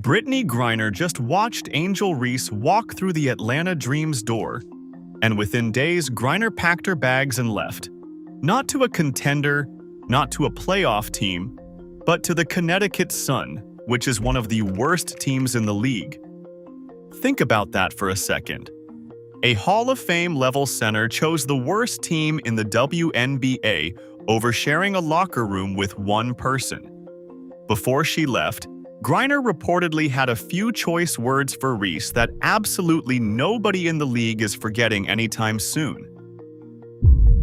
Brittney Griner just watched Angel Reese walk through the Atlanta Dream's door, and within days, Griner packed her bags and left. Not to a contender, not to a playoff team, but to the Connecticut Sun, which is one of the worst teams in the league. Think about that for a second. A Hall of Fame level center chose the worst team in the WNBA over sharing a locker room with one person. Before she left, Griner reportedly had a few choice words for Reese that absolutely nobody in the league is forgetting anytime soon.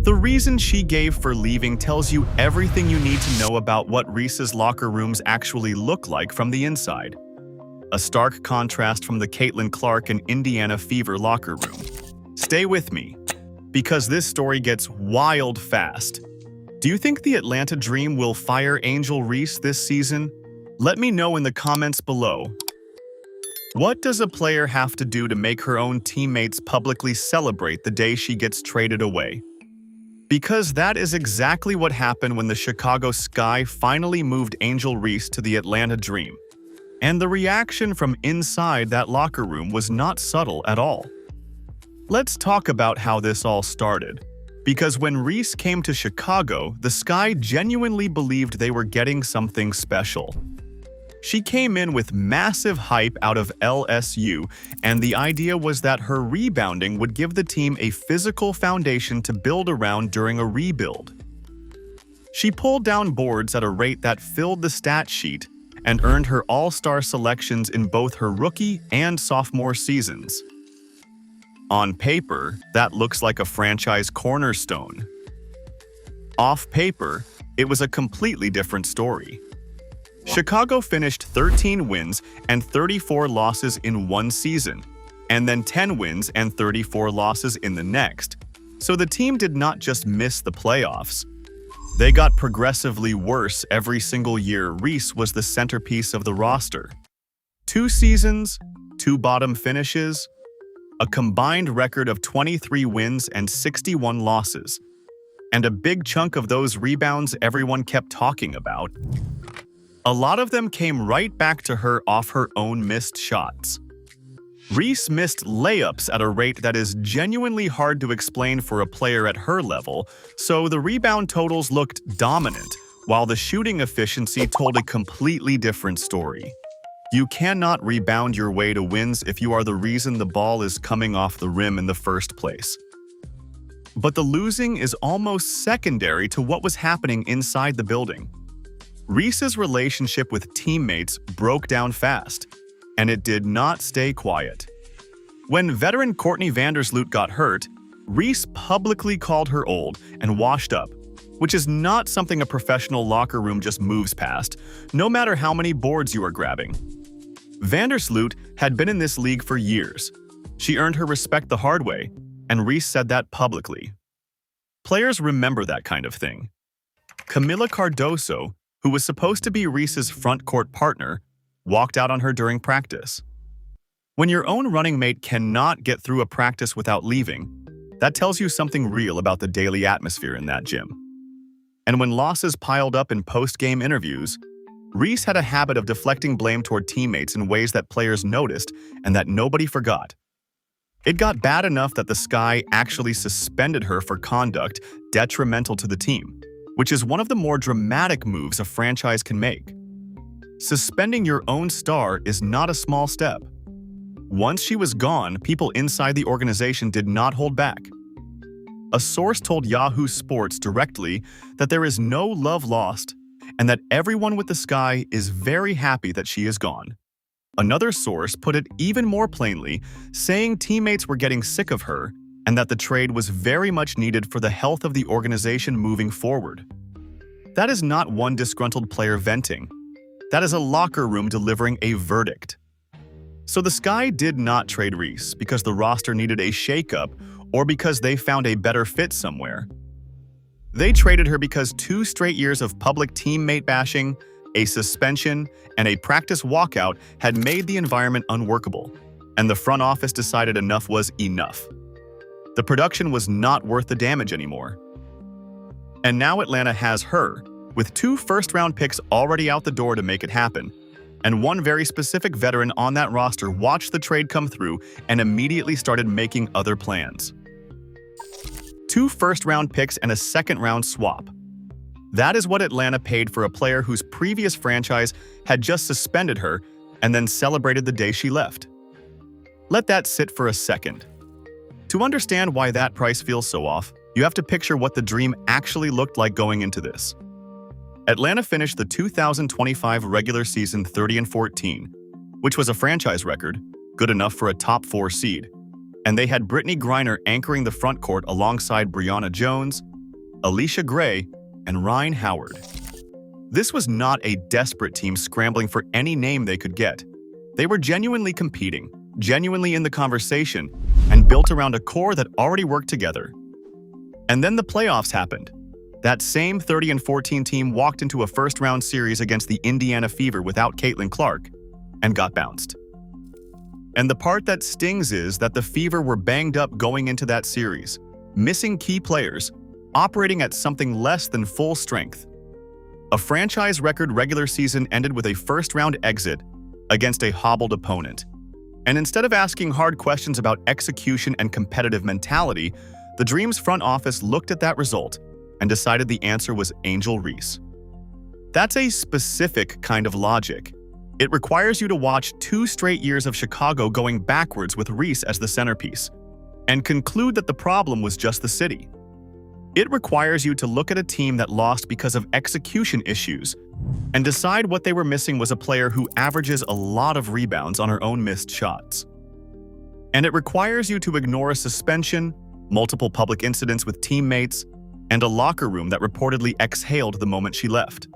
The reason she gave for leaving tells you everything you need to know about what Reese's locker rooms actually look like from the inside. A stark contrast from the Caitlin Clark and Indiana Fever locker room. Stay with me, because this story gets wild fast. Do you think the Atlanta Dream will fire Angel Reese this season? Let me know in the comments below. What does a player have to do to make her own teammates publicly celebrate the day she gets traded away? Because that is exactly what happened when the Chicago Sky finally moved Angel Reese to the Atlanta Dream. And the reaction from inside that locker room was not subtle at all. Let's talk about how this all started. Because when Reese came to Chicago, the Sky genuinely believed they were getting something special. She came in with massive hype out of LSU, and the idea was that her rebounding would give the team a physical foundation to build around during a rebuild. She pulled down boards at a rate that filled the stat sheet and earned her all-star selections in both her rookie and sophomore seasons. On paper, that looks like a franchise cornerstone. Off paper, it was a completely different story. Chicago finished 13 wins and 34 losses in one season, and then 10 wins and 34 losses in the next. So the team did not just miss the playoffs. They got progressively worse every single year Reese was the centerpiece of the roster. 2 seasons, 2 bottom finishes, a combined record of 23 wins and 61 losses, and a big chunk of those rebounds everyone kept talking about. A lot of them came right back to her off her own missed shots. Reese missed layups at a rate that is genuinely hard to explain for a player at her level, so the rebound totals looked dominant, while the shooting efficiency told a completely different story. You cannot rebound your way to wins if you are the reason the ball is coming off the rim in the first place. But the losing is almost secondary to what was happening inside the building. Reese's relationship with teammates broke down fast, and it did not stay quiet. When veteran Courtney Vandersloot got hurt, Reese publicly called her old and washed up, which is not something a professional locker room just moves past, no matter how many boards you are grabbing. Vandersloot had been in this league for years. She earned her respect the hard way, and Reese said that publicly. Players remember that kind of thing. Camila Cardoso, who was supposed to be Reese's front court partner, walked out on her during practice. When your own running mate cannot get through a practice without leaving, that tells you something real about the daily atmosphere in that gym. And when losses piled up in post-game interviews, Reese had a habit of deflecting blame toward teammates in ways that players noticed and that nobody forgot. It got bad enough that the Sky actually suspended her for conduct detrimental to the team, which is one of the more dramatic moves a franchise can make. Suspending your own star is not a small step. Once she was gone, people inside the organization did not hold back. A source told Yahoo Sports directly that there is no love lost and that everyone with the Sky is very happy that she is gone. Another source put it even more plainly, saying teammates were getting sick of her and that the trade was very much needed for the health of the organization moving forward. That is not one disgruntled player venting. That is a locker room delivering a verdict. So the Sky did not trade Reese because the roster needed a shakeup or because they found a better fit somewhere. They traded her because 2 straight years of public teammate bashing, a suspension, and a practice walkout had made the environment unworkable, and the front office decided enough was enough. The production was not worth the damage anymore. And now Atlanta has her, with 2 first-round picks already out the door to make it happen, And one very specific veteran on that roster watched the trade come through and immediately started making other plans. 2 first-round picks and a second-round swap. That is what Atlanta paid for a player whose previous franchise had just suspended her and then celebrated the day she left. Let that sit for a second. To understand why that price feels so off, you have to picture what the dream actually looked like going into this. Atlanta finished the 2025 regular season 30-14, which was a franchise record, good enough for a top 4 seed, and they had Brittney Griner anchoring the front court alongside Brianna Jones, Alicia Gray, and Rhyne Howard. This was not a desperate team scrambling for any name they could get. They were genuinely competing, genuinely in the conversation, and built around a core that already worked together. And then the playoffs happened. That same 30-14 team walked into a first-round series against the Indiana Fever without Caitlin Clark and got bounced. And the part that stings is that the Fever were banged up going into that series, missing key players, operating at something less than full strength. A franchise record regular season ended with a first-round exit against a hobbled opponent. And instead of asking hard questions about execution and competitive mentality, the Dream's front office looked at that result and decided the answer was Angel Reese. That's a specific kind of logic. It requires you to watch 2 straight years of Chicago going backwards with Reese as the centerpiece, and conclude that the problem was just the city. It requires you to look at a team that lost because of execution issues, and decide what they were missing was a player who averages a lot of rebounds on her own missed shots. And it requires you to ignore a suspension, multiple public incidents with teammates, and a locker room that reportedly exhaled the moment she left.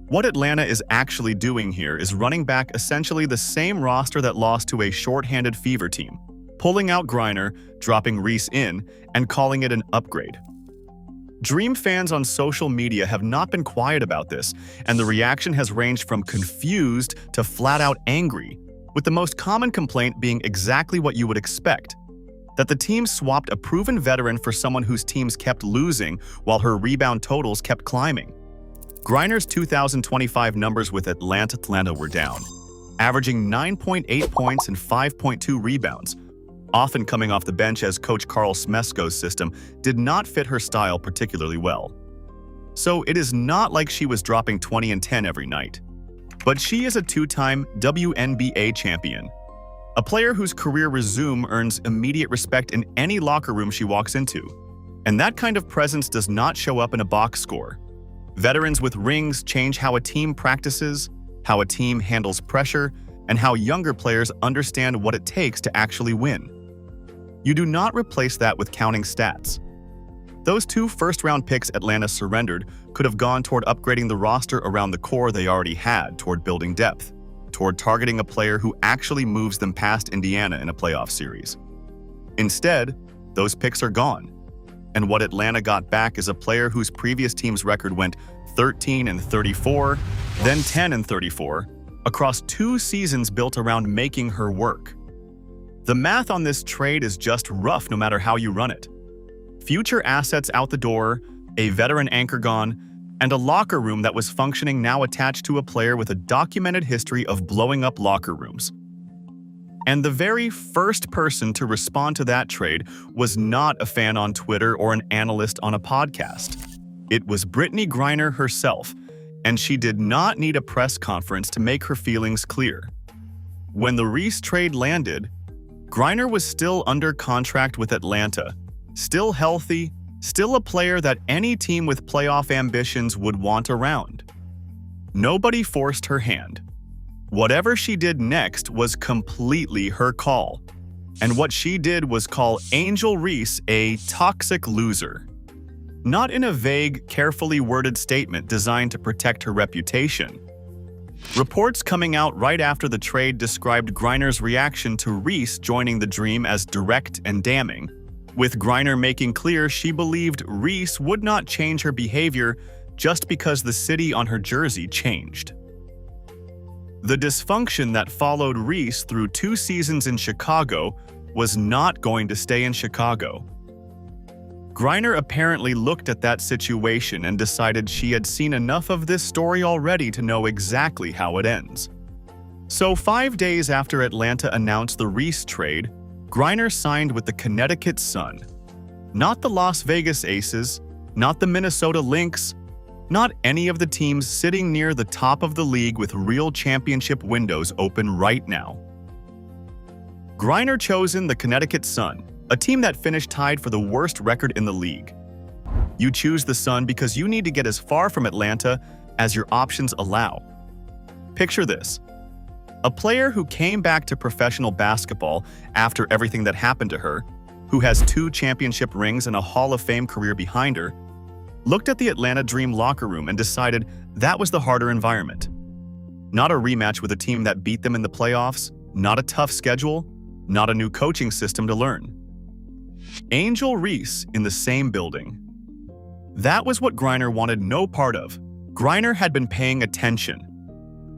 What Atlanta is actually doing here is running back essentially the same roster that lost to a shorthanded Fever team, pulling out Griner, dropping Reese in, and calling it an upgrade. Dream fans on social media have not been quiet about this, and the reaction has ranged from confused to flat-out angry, with the most common complaint being exactly what you would expect: that the team swapped a proven veteran for someone whose teams kept losing while her rebound totals kept climbing. Griner's 2025 numbers with Atlanta were down, averaging 9.8 points and 5.2 rebounds, often coming off the bench as Coach Carl Smesko's system did not fit her style particularly well. So it is not like she was dropping 20 and 10 every night. But she is a 2-time WNBA champion, a player whose career resume earns immediate respect in any locker room she walks into. And that kind of presence does not show up in a box score. Veterans with rings change how a team practices, how a team handles pressure, and how younger players understand what it takes to actually win. You do not replace that with counting stats. Those 2 first-round picks Atlanta surrendered could have gone toward upgrading the roster around the core they already had, toward building depth, toward targeting a player who actually moves them past Indiana in a playoff series. Instead, those picks are gone, and what Atlanta got back is a player whose previous team's record went 13-34, then 10-34, across 2 seasons built around making her work. The math on this trade is just rough no matter how you run it. Future assets out the door, a veteran anchor gone, and a locker room that was functioning now attached to a player with a documented history of blowing up locker rooms. And the very first person to respond to that trade was not a fan on Twitter or an analyst on a podcast. It was Brittney Griner herself, and she did not need a press conference to make her feelings clear. When the Reese trade landed, Griner was still under contract with Atlanta, still healthy, still a player that any team with playoff ambitions would want around. Nobody forced her hand. Whatever she did next was completely her call. And what she did was call Angel Reese a toxic loser. Not in a vague, carefully worded statement designed to protect her reputation. Reports coming out right after the trade described Griner's reaction to Reese joining the Dream as direct and damning, with Griner making clear she believed Reese would not change her behavior just because the city on her jersey changed. The dysfunction that followed Reese through 2 seasons in Chicago was not going to stay in Chicago. Griner apparently looked at that situation and decided she had seen enough of this story already to know exactly how it ends. So 5 days after Atlanta announced the Reese trade, Griner signed with the Connecticut Sun. Not the Las Vegas Aces, not the Minnesota Lynx, not any of the teams sitting near the top of the league with real championship windows open right now. Griner chosen the Connecticut Sun, a team that finished tied for the worst record in the league. You choose the Sun because you need to get as far from Atlanta as your options allow. Picture this. A player who came back to professional basketball after everything that happened to her, who has 2 championship rings and a Hall of Fame career behind her, looked at the Atlanta Dream locker room and decided that was the harder environment. Not a rematch with a team that beat them in the playoffs, not a tough schedule, not a new coaching system to learn. Angel Reese in the same building. That was what Griner wanted no part of. Griner had been paying attention.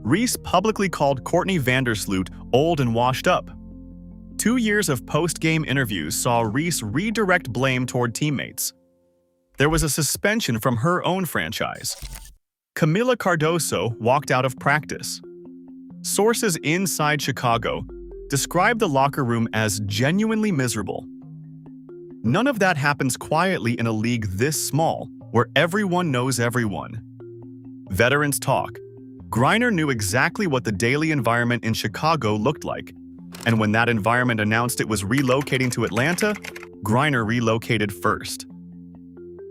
Reese publicly called Courtney Vandersloot old and washed up. 2 years of post-game interviews saw Reese redirect blame toward teammates. There was a suspension from her own franchise. Camila Cardoso walked out of practice. Sources inside Chicago described the locker room as genuinely miserable. None of that happens quietly in a league this small, where everyone knows everyone. Veterans talk. Griner knew exactly what the daily environment in Chicago looked like, and when that environment announced it was relocating to Atlanta, Griner relocated first.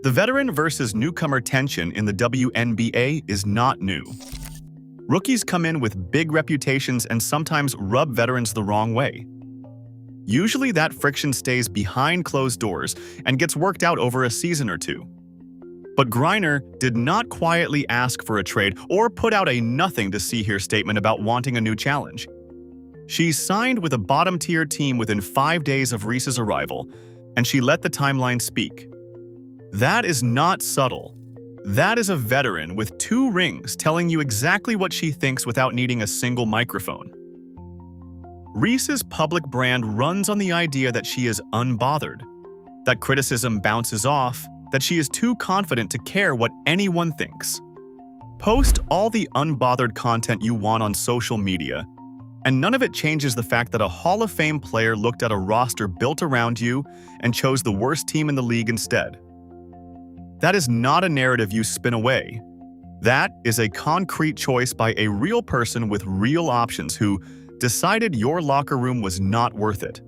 The veteran versus newcomer tension in the WNBA is not new. Rookies come in with big reputations and sometimes rub veterans the wrong way. Usually that friction stays behind closed doors and gets worked out over a season or two. But Griner did not quietly ask for a trade or put out a nothing-to-see-here statement about wanting a new challenge. She signed with a bottom-tier team within 5 days of Reese's arrival, and she let the timeline speak. That is not subtle. That is a veteran with 2 rings telling you exactly what she thinks without needing a single microphone. Reese's public brand runs on the idea that she is unbothered, that criticism bounces off, that she is too confident to care what anyone thinks. Post all the unbothered content you want on social media, and none of it changes the fact that a Hall of Fame player looked at a roster built around you and chose the worst team in the league instead. That is not a narrative you spin away. That is a concrete choice by a real person with real options who decided your locker room was not worth it.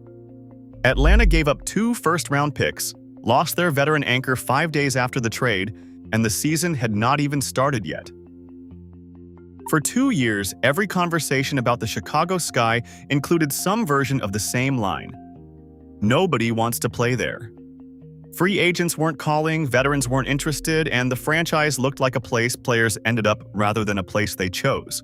Atlanta gave up 2 first-round picks, lost their veteran anchor 5 days after the trade, and the season had not even started yet. For 2 years, every conversation about the Chicago Sky included some version of the same line. Nobody wants to play there. Free agents weren't calling, veterans weren't interested, and the franchise looked like a place players ended up rather than a place they chose.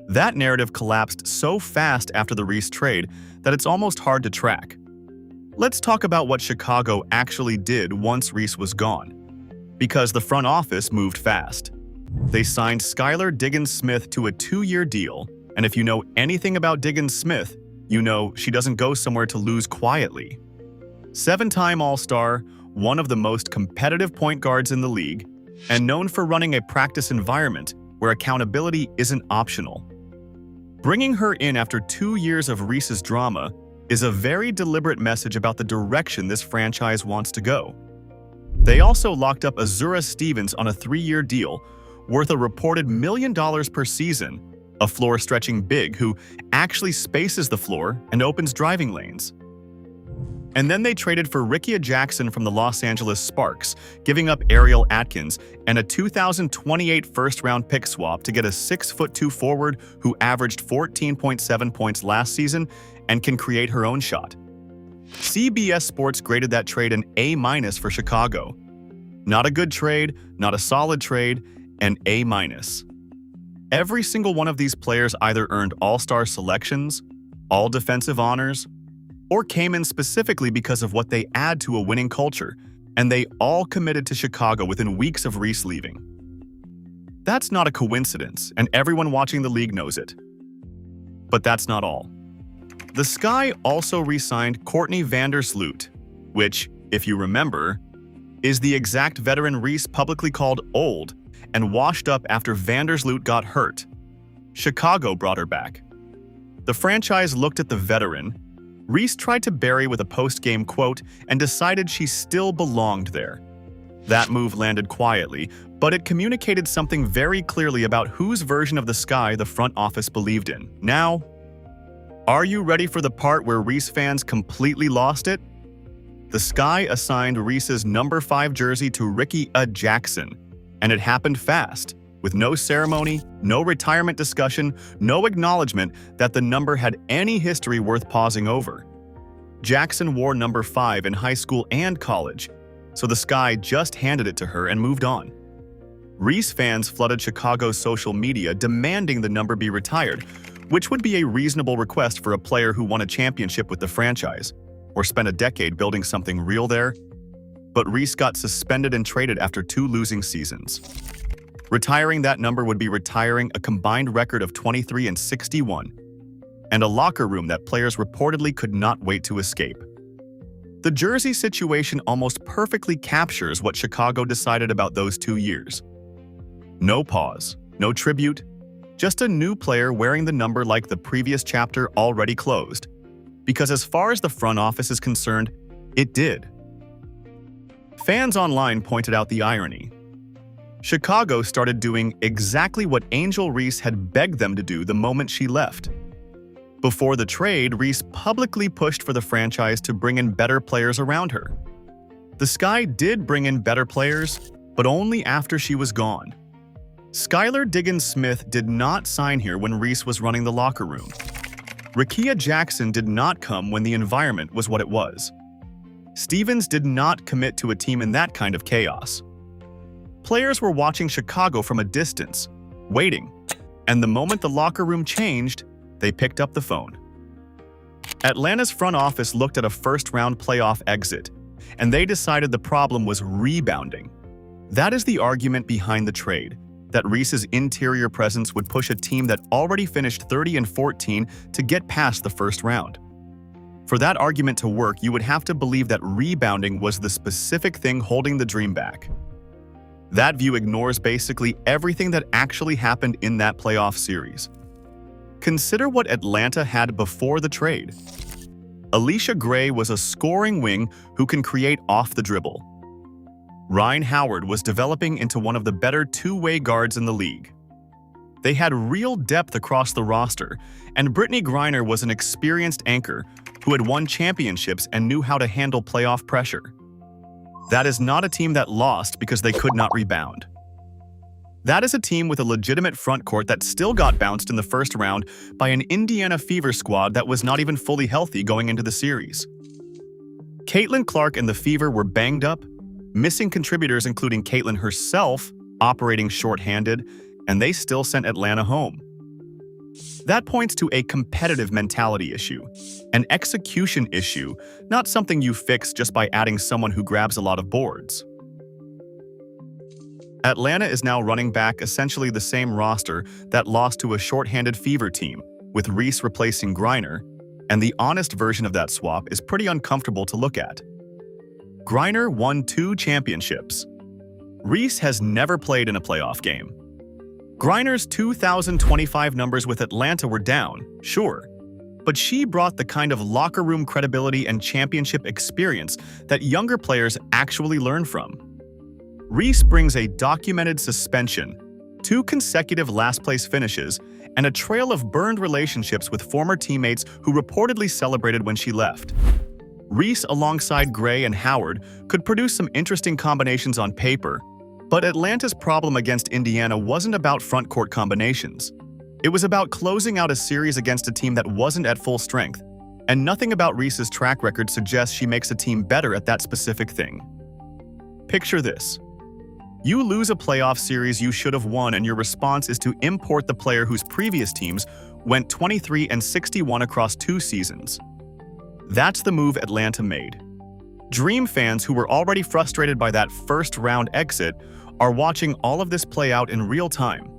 That narrative collapsed so fast after the Reese trade that it's almost hard to track. Let's talk about what Chicago actually did once Reese was gone, because the front office moved fast. They signed Skylar Diggins-Smith to a 2-year deal, and if you know anything about Diggins-Smith, you know she doesn't go somewhere to lose quietly. 7-time All-Star, one of the most competitive point guards in the league, and known for running a practice environment where accountability isn't optional. Bringing her in after 2 years of Reese's drama is a very deliberate message about the direction this franchise wants to go. They also locked up Azura Stevens on a 3-year deal worth a reported $1 million per season, a floor-stretching big who actually spaces the floor and opens driving lanes. And then they traded for Rickea Jackson from the Los Angeles Sparks, giving up Ariel Atkins and a 2028 first-round pick swap to get a 6'2" forward who averaged 14.7 points last season and can create her own shot. CBS Sports graded that trade an A- for Chicago. Not a good trade, not a solid trade, an A-. Every single one of these players either earned all-star selections, all-defensive honors, or came in specifically because of what they add to a winning culture, and they all committed to Chicago within weeks of Reese leaving. That's not a coincidence, and everyone watching the league knows it. But that's not all. The Sky also re-signed Courtney Vandersloot, which, if you remember, is the exact veteran Reese publicly called old and washed up after Vandersloot got hurt. Chicago brought her back. The franchise looked at the veteran. Reese tried to bury with a post-game quote and decided she still belonged there. That move landed quietly, but it communicated something very clearly about whose version of the Sky the front office believed in. Now, are you ready for the part where Reese fans completely lost it? The Sky assigned Reese's number 5 jersey to Ricky Jackson, and it happened fast, with no ceremony, no retirement discussion, no acknowledgement that the number had any history worth pausing over. Jackson wore number 5 in high school and college, so the Sky just handed it to her and moved on. Reese fans flooded Chicago's social media demanding the number be retired, which would be a reasonable request for a player who won a championship with the franchise, or spent a decade building something real there. But Reese got suspended and traded after 2 losing seasons. Retiring that number would be retiring a combined record of 23-61, and a locker room that players reportedly could not wait to escape. The jersey situation almost perfectly captures what Chicago decided about those 2 years. No pause, no tribute, just a new player wearing the number like the previous chapter already closed. Because as far as the front office is concerned, it did. Fans online pointed out the irony. Chicago started doing exactly what Angel Reese had begged them to do the moment she left. Before the trade, Reese publicly pushed for the franchise to bring in better players around her. The Sky did bring in better players, but only after she was gone. Skylar Diggins-Smith did not sign here when Reese was running the locker room. Ricky Jackson did not come when the environment was what it was. Stevens did not commit to a team in that kind of chaos. Players were watching Chicago from a distance, waiting, and the moment the locker room changed, they picked up the phone. Atlanta's front office looked at a first-round playoff exit, and they decided the problem was rebounding. That is the argument behind the trade, that Reese's interior presence would push a team that already finished 30-14 to get past the first round. For that argument to work, you would have to believe that rebounding was the specific thing holding the dream back. That view ignores basically everything that actually happened in that playoff series. Consider what Atlanta had before the trade. Alicia Gray was a scoring wing who can create off the dribble. Ryan Howard was developing into one of the better two-way guards in the league. They had real depth across the roster, and Brittney Griner was an experienced anchor who had won championships and knew how to handle playoff pressure. That is not a team that lost because they could not rebound. That is a team with a legitimate front court that still got bounced in the first round by an Indiana Fever squad that was not even fully healthy going into the series. Caitlin Clark and the Fever were banged up, missing contributors including Caitlin herself operating shorthanded, and they still sent Atlanta home. That points to a competitive mentality issue, an execution issue, not something you fix just by adding someone who grabs a lot of boards. Atlanta is now running back essentially the same roster that lost to a shorthanded Fever team, with Reese replacing Griner, and the honest version of that swap is pretty uncomfortable to look at. Griner won 2 championships. Reese has never played in a playoff game. Griner's 2025 numbers with Atlanta were down, sure, but she brought the kind of locker room credibility and championship experience that younger players actually learn from. Reese brings a documented suspension, 2 consecutive last-place finishes, and a trail of burned relationships with former teammates who reportedly celebrated when she left. Reese, alongside Gray and Howard, could produce some interesting combinations on paper, but Atlanta's problem against Indiana wasn't about front-court combinations. It was about closing out a series against a team that wasn't at full strength, and nothing about Reese's track record suggests she makes a team better at that specific thing. Picture this. You lose a playoff series you should have won, and your response is to import the player whose previous teams went 23-61 across 2 seasons. That's the move Atlanta made. Dream fans who were already frustrated by that first-round exit are watching all of this play out in real time,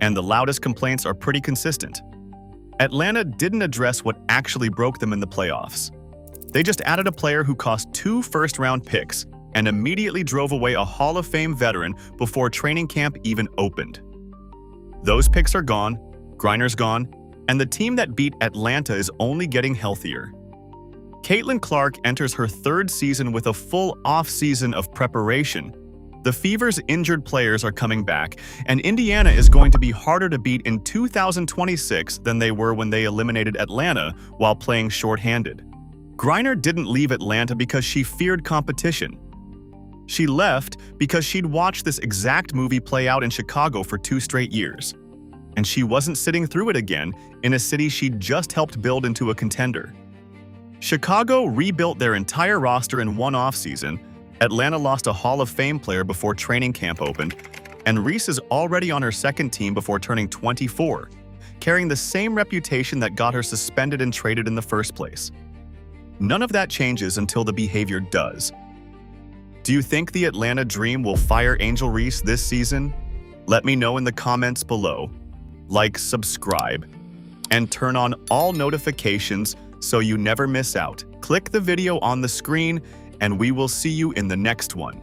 and the loudest complaints are pretty consistent. Atlanta didn't address what actually broke them in the playoffs. They just added a player who cost 2 first-round picks and immediately drove away a Hall of Fame veteran before training camp even opened. Those picks are gone, Griner's gone, And the team that beat Atlanta is only getting healthier. Caitlin Clark enters her third season with a full off-season of preparation. The Fever's injured players are coming back, and Indiana is going to be harder to beat in 2026 than they were when they eliminated Atlanta while playing shorthanded. Griner didn't leave Atlanta because she feared competition. She left because she'd watched this exact movie play out in Chicago for 2 straight years. And she wasn't sitting through it again in a city she'd just helped build into a contender. Chicago rebuilt their entire roster in one offseason. Atlanta lost a Hall of Fame player before training camp opened, and Reese is already on her second team before turning 24, carrying the same reputation that got her suspended and traded in the first place. None of that changes until the behavior does. Do you think the Atlanta Dream will fire Angel Reese this season? Let me know in the comments below. Like, subscribe, and turn on all notifications so you never miss out. Click the video on the screen, and we will see you in the next one.